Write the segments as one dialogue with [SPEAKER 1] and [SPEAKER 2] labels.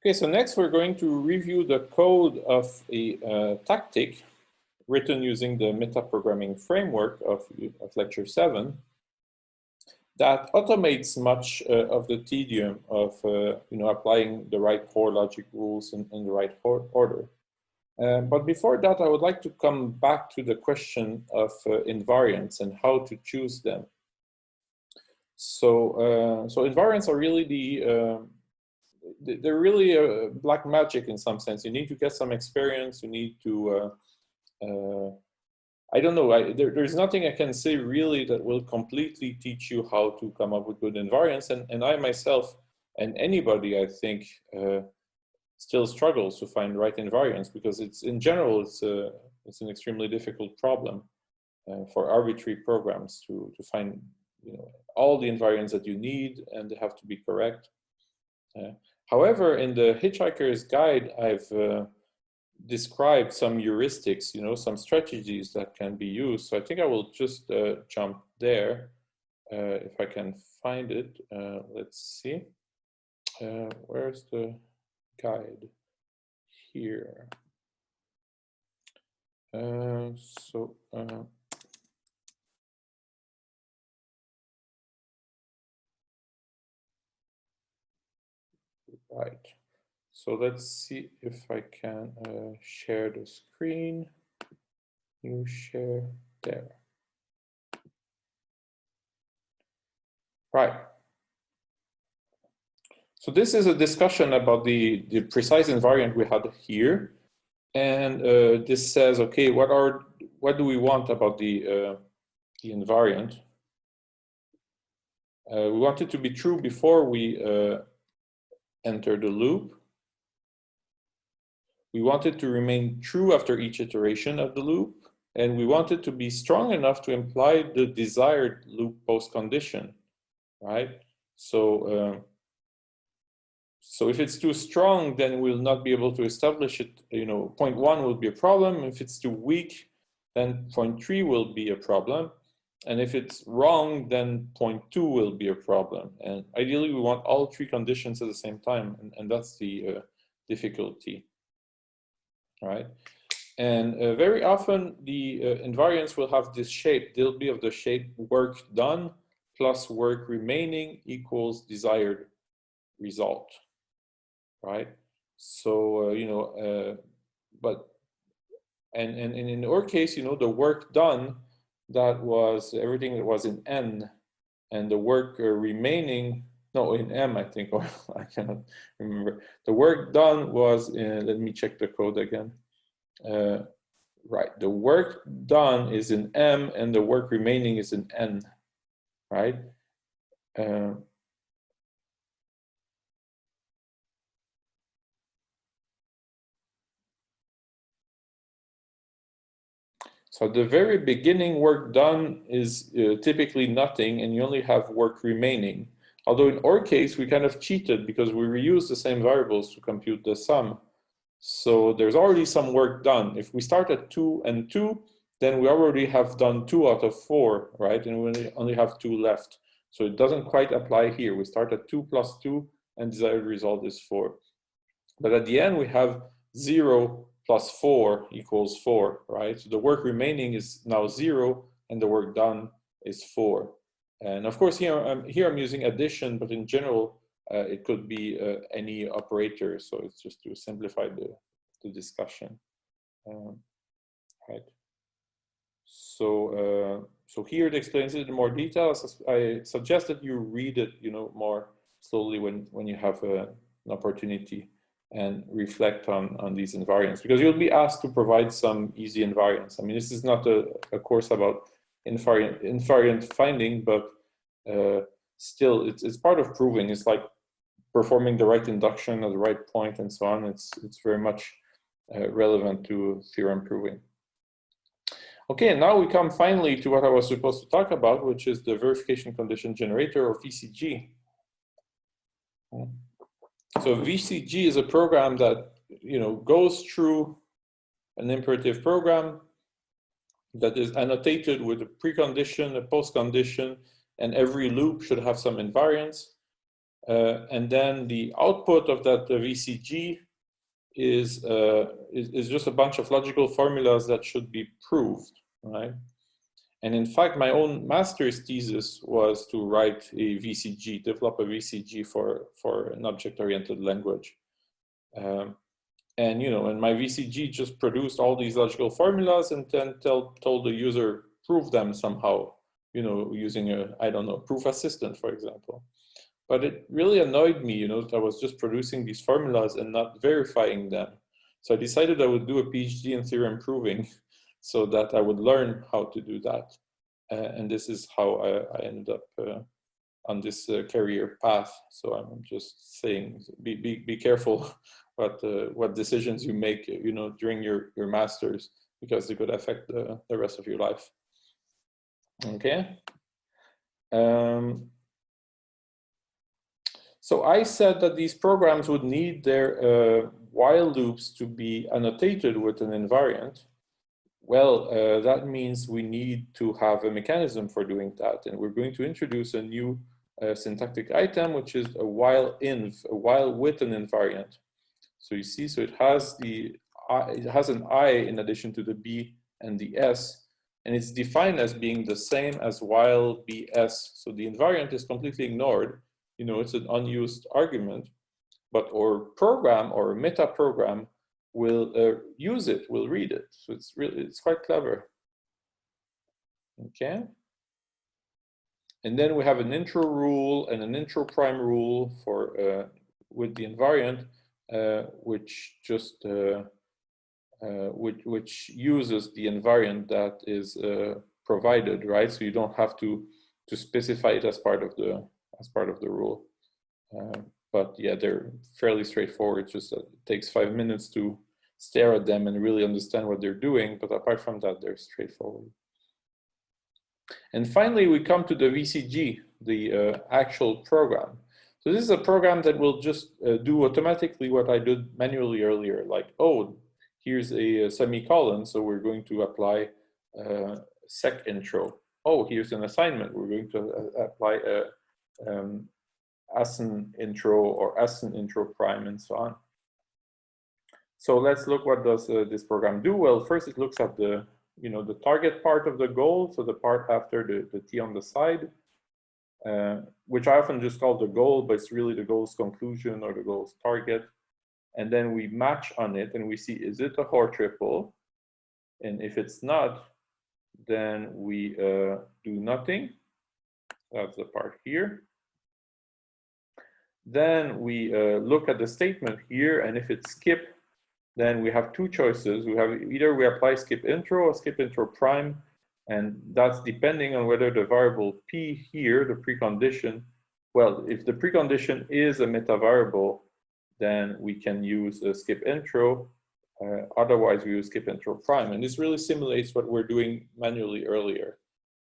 [SPEAKER 1] Okay, so next we're going to review the code of a tactic written using the metaprogramming framework of lecture 7 that automates much of the tedium of applying the right for logic rules in the right order. But before that, I would like to come back to the question of invariants and how to choose them. So, invariants are really they're really black magic in some sense. You need to get some experience. You need to, I don't know, there's nothing I can say really that will completely teach you how to come up with good invariants. And I myself, and anybody, I think, still struggles to find the right invariants because in general, it's an extremely difficult problem for arbitrary programs to find, all the invariants that you need, and they have to be correct. However, in the Hitchhiker's Guide, I've described some heuristics, some strategies that can be used. So I think I will just jump there if I can find it. Let's see. Where's the guide? Here. Right. So let's see if I can share the screen. New share there. Right. So this is a discussion about the precise invariant we had here. And this says, okay, what do we want about the invariant? We want it to be true before we enter the loop. We want it to remain true after each iteration of the loop. And we want it to be strong enough to imply the desired loop post condition, right? So, so if it's too strong, then we'll not be able to establish it. Point 1 will be a problem. If it's too weak, then point 3 will be a problem. And if it's wrong, then point 2 will be a problem. And ideally, we want all 3 conditions at the same time. And that's the difficulty, right? And very often, the invariants will have this shape. They'll be of the shape work done plus work remaining equals desired result, right? So, and in our case, the work done, that was everything that was in N, and the work remaining, no, in M, I think, or I cannot remember. The work done was in, let me check the code again. Right, the work done is in M and the work remaining is in N, right? So the very beginning work done is typically nothing, and you only have work remaining. Although in our case, we kind of cheated because we reused the same variables to compute the sum. So there's already some work done. If we start at 2 and 2, then we already have done 2 out of 4, right? And we only have 2 left. So it doesn't quite apply here. We start at 2 plus 2, and desired result is 4. But at the end, we have 0 plus 4 equals 4, right? So the work remaining is now 0, and the work done is 4. And of course, here I'm using addition, but in general, it could be any operator. So it's just to simplify the discussion, right? So so here it explains it in more detail. I suggest that you read it, more slowly when you have an opportunity, and reflect on these invariants, because you'll be asked to provide some easy invariants. I mean, this is not a course about invariant finding, but still, it's part of proving. It's like performing the right induction at the right point and so on. It's very much relevant to theorem proving. Okay, and now we come finally to what I was supposed to talk about, which is the verification condition generator, or VCG. So VCG is a program that goes through an imperative program that is annotated with a precondition, a postcondition, and every loop should have some invariants. And then the output of that VCG is just a bunch of logical formulas that should be proved, right? And in fact, my own master's thesis was to write a VCG, develop a VCG for an object-oriented language. And and my VCG just produced all these logical formulas and then told the user prove them somehow, using I don't know, proof assistant, for example. But it really annoyed me, that I was just producing these formulas and not verifying them. So I decided I would do a PhD in theorem proving so that I would learn how to do that. And this is how I ended up on this career path. So I'm just saying, be careful what decisions you make, during your master's, because they could affect the rest of your life. Okay. So I said that these programs would need their while loops to be annotated with an invariant. Well, that means we need to have a mechanism for doing that. And we're going to introduce a new syntactic item, which is a while with an invariant. So you see, so it has an I in addition to the B and the S, and it's defined as being the same as while BS. So the invariant is completely ignored. It's an unused argument, but our program or meta program will use it, will read it. So it's quite clever. Okay. And then we have an intro rule and an intro prime rule for with the invariant, which just which uses the invariant that is provided, right? So you don't have to specify it as part of the rule. But yeah, they're fairly straightforward. Just it takes 5 minutes to stare at them and really understand what they're doing. But apart from that, they're straightforward. And finally, we come to the VCG, the actual program. So this is a program that will just do automatically what I did manually earlier. Like, oh, here's a semicolon, so we're going to apply sec intro. Oh, here's an assignment. We're going to apply a ASN intro or ASN intro prime and so on. So let's look what does this program do. Well, first it looks at the the target part of the goal, so the part after the T on the side, which I often just call the goal, but it's really the goal's conclusion or the goal's target. And then we match on it and we see, is it a Hoare triple? And if it's not, then we do nothing. That's the part here. Then we look at the statement here, and if it's skip, then we have two choices. We have either we apply skip intro or skip intro prime, and that's depending on whether the variable p here, the precondition, well, if the precondition is a meta variable, then we can use a skip intro. Otherwise, we use skip intro prime, and this really simulates what we're doing manually earlier,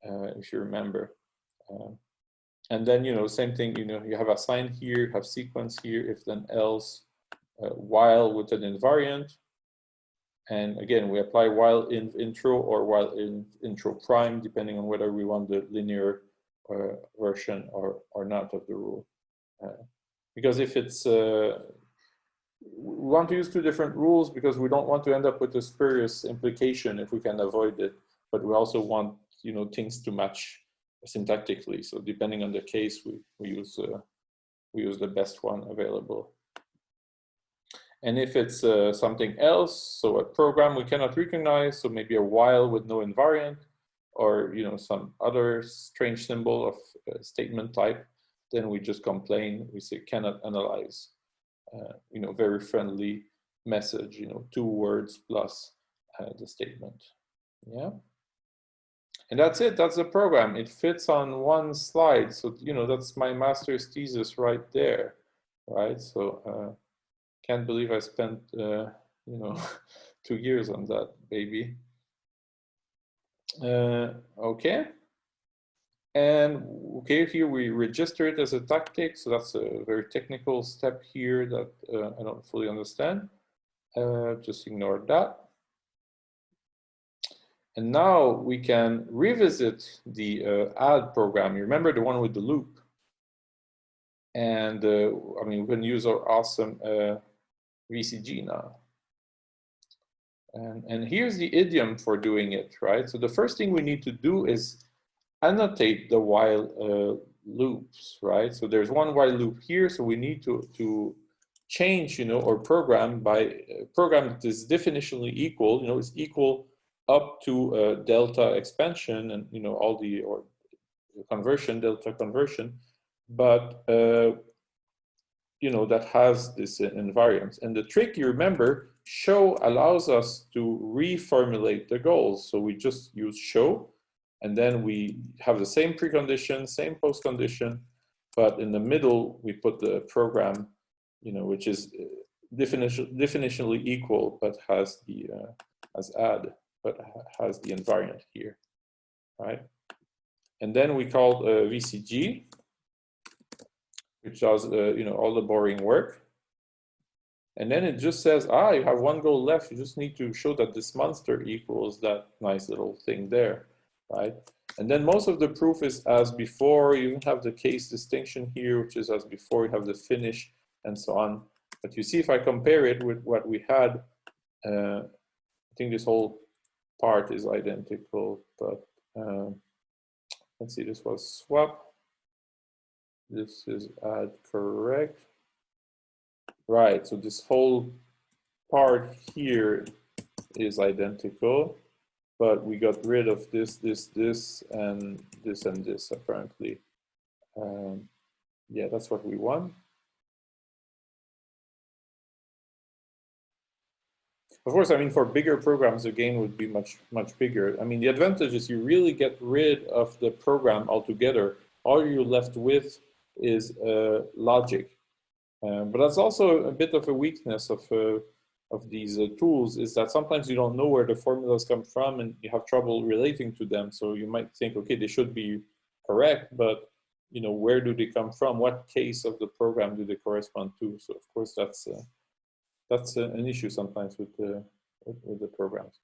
[SPEAKER 1] if you remember. And then, same thing, you have assign here, have sequence here, if then else, while with an invariant. And again, we apply while in intro or while in intro prime, depending on whether we want the linear version or not of the rule. Because if it's, we want to use two different rules because we don't want to end up with a spurious implication if we can avoid it, but we also want, things to match syntactically. So depending on the case, we use the best one available. And if it's something else, so a program we cannot recognize, so maybe a while with no invariant, or some other strange symbol of statement type, then we just complain. We say cannot analyze. Very friendly message. 2 words plus the statement. Yeah. And that's it, that's the program. It fits on one slide. So, that's my master's thesis right there, right? So can't believe I spent, 2 years on that baby. Okay. And okay, here we register it as a tactic. So that's a very technical step here that I don't fully understand. Just ignore that. And now we can revisit the add program. You remember the one with the loop? And I mean, we can use our awesome VCG now. And here's the idiom for doing it, right? So the first thing we need to do is annotate the while loops, right? So there's one while loop here, so we need to change, or program by program that is definitionally equal, is equal up to delta expansion and all the or conversion, delta conversion, but that has this invariance. And the trick, you remember, show allows us to reformulate the goals. So we just use show, and then we have the same precondition, same postcondition, but in the middle we put the program, which is definitionally equal, but has the as add, but has the invariant here, right? And then we call VCG, which does all the boring work. And then it just says, you have one goal left. You just need to show that this monster equals that nice little thing there, right? And then most of the proof is as before. You have the case distinction here, which is as before. You have the finish and so on. But you see, if I compare it with what we had, I think this whole part is identical. But let's see, this was swap. This is add correct. Right, so this whole part here is identical, but we got rid of this, and this apparently. Yeah, that's what we want. Of course, I mean, for bigger programs, the gain would be much bigger. I mean, the advantage is you really get rid of the program altogether. All you're left with is logic. But that's also a bit of a weakness of these tools, is that sometimes you don't know where the formulas come from and you have trouble relating to them. So you might think, okay, they should be correct, but where do they come from? What case of the program do they correspond to? So of course that's an issue sometimes with the programs.